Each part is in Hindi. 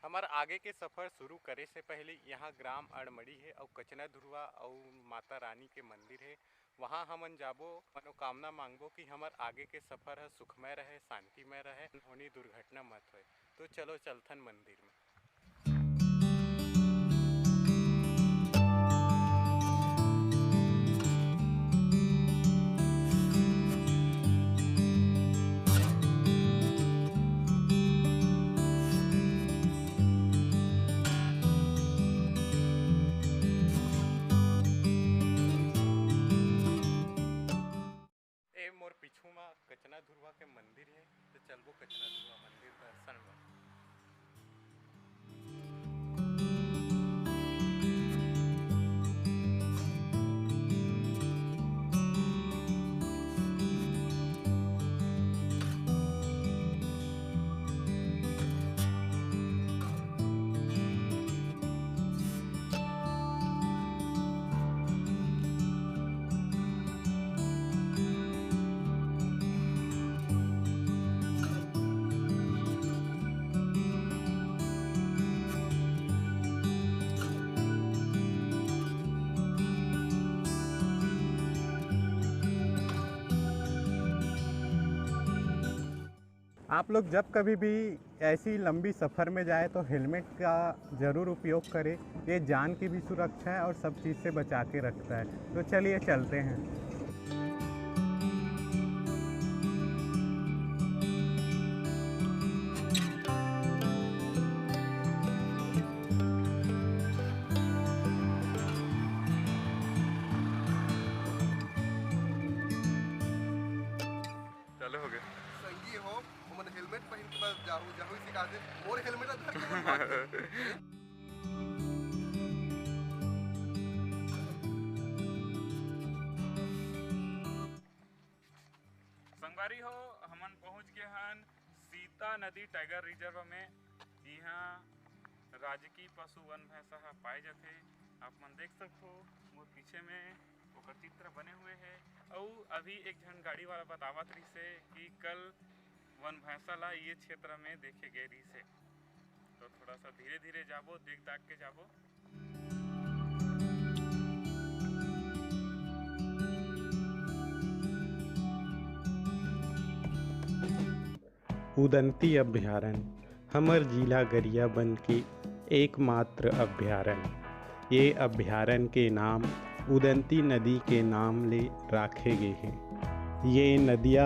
हमार आगे के सफ़र शुरू करे से पहले यहाँ ग्राम अड़मड़ी है और कचना धुरवा और माता रानी के मंदिर है। वहाँ हमन जाबो, मनोकामना मांगबो कि हमार आगे के सफ़र है सुखमय रहे, शांतिमय रहे, होनी दुर्घटना मत होए। तो चलो चलथन मंदिर में। ए मोर पीछू में कचना धुरवा के मंदिर है, तो चलबो कचना धुरवा मंदिर दर्शन में। आप लोग जब कभी भी ऐसी लंबी सफ़र में जाए तो हेलमेट का ज़रूर उपयोग करें। ये जान की भी सुरक्षा है और सब चीज़ से बचा के रखता है। तो चलिए चलते हैं। चलो हो गए। संगी हो मन हेलमेट पहन के बस जाहू जाहू सिखा दे मोर हेलमेट धर के मन मार संगवारी हो हमन पहुंच गए हन सीता नदी टाइगर रिजर्व में। यहाँ राजकीय पशु वन भैंसा पाए जाते। आप मन देख सकते हो मोर पीछे में ओकर चित्र बने हुए हैं। और अभी एक झन गाड़ी वाला बतावत रही से कि कल वन भैंसा ला ये क्षेत्र में देखे गए रही से। तो थोड़ा सा धीरे धीरे जाबो, देख दाख के जाबो। उदंती अभ्यारण्य हमर जिला गरियाबंद के एकमात्र अभ्यारण्य। ये अभ्यारण्य के नाम उदंती नदी के नाम ले राखे गए हैं। ये नदिया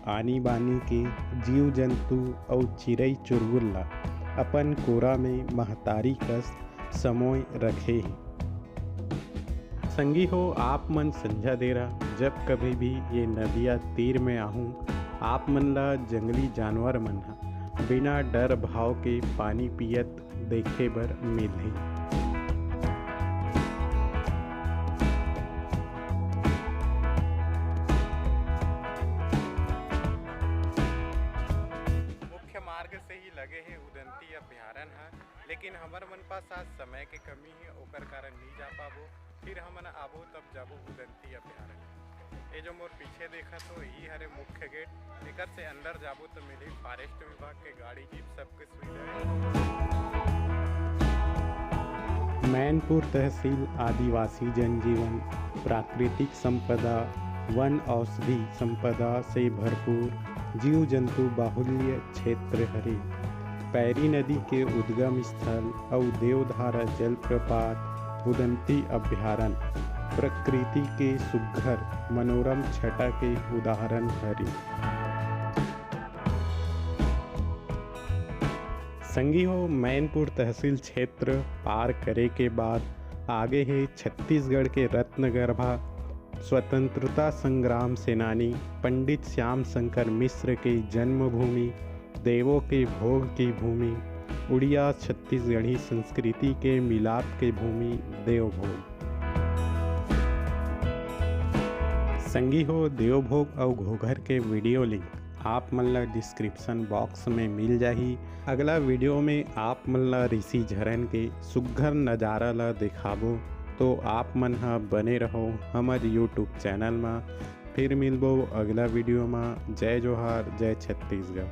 आनी बानी के जीव जंतु और चिड़ई चुरगुल्ला अपन कोरा में महतारी कस समोय रखे हैं। संगी हो आप मन संझा देरा जब कभी भी ये नदिया तीर में आहूँ, आप मन ला जंगली जानवर मन बिना डर भाव के पानी पियत देखे बर मिलही। मुख्य मार्ग से ही लगे है उदंती अभ्यारण्य है, लेकिन हमार मन पास आज समय के कमी है, ओकर कारण नहीं जा पाबो। फिर हमन आबो तब जाबो उदंती अभ्यारण्य। ये जो मोर पीछे देखा तो यही हरे मुख्य गेट। एकर से अंदर जाबो तो मिली फॉरेस्ट विभाग के गाड़ी जीप सबके सुविधा है। मैनपुर तहसील आदिवासी जनजीवन, प्राकृतिक संपदा, वन औषधि संपदा से भरपूर जीव जंतु बाहुल्य क्षेत्र हरे। पैरी नदी के उद्गम स्थल और देवधारा जलप्रपात उदंती अभ्यारण्य प्रकृति के सुघ्घर मनोरम छटा के उदाहरण हरे। संगी हो मैनपुर तहसील क्षेत्र पार करे के बाद आगे है छत्तीसगढ़ के रत्नगर्भा स्वतंत्रता संग्राम सेनानी पंडित श्याम शंकर मिश्र के जन्मभूमि, देवों के भोग की भूमि, उड़िया छत्तीसगढ़ी संस्कृति के मिलाप के भूमि देवभोग। संगी हो देवभोग और घोघर के वीडियो लिंक आप मन ला डिस्क्रिप्शन बॉक्स में मिल जाही। अगला वीडियो में आप मन ला ऋषि झरन के सुघ्घर नज़ारा ला दिखाबो। तो आप मन बने रहो हमारे यूट्यूब चैनल में। फिर मिलबो अगला वीडियो में। जय जोहार, जय छत्तीसगढ़।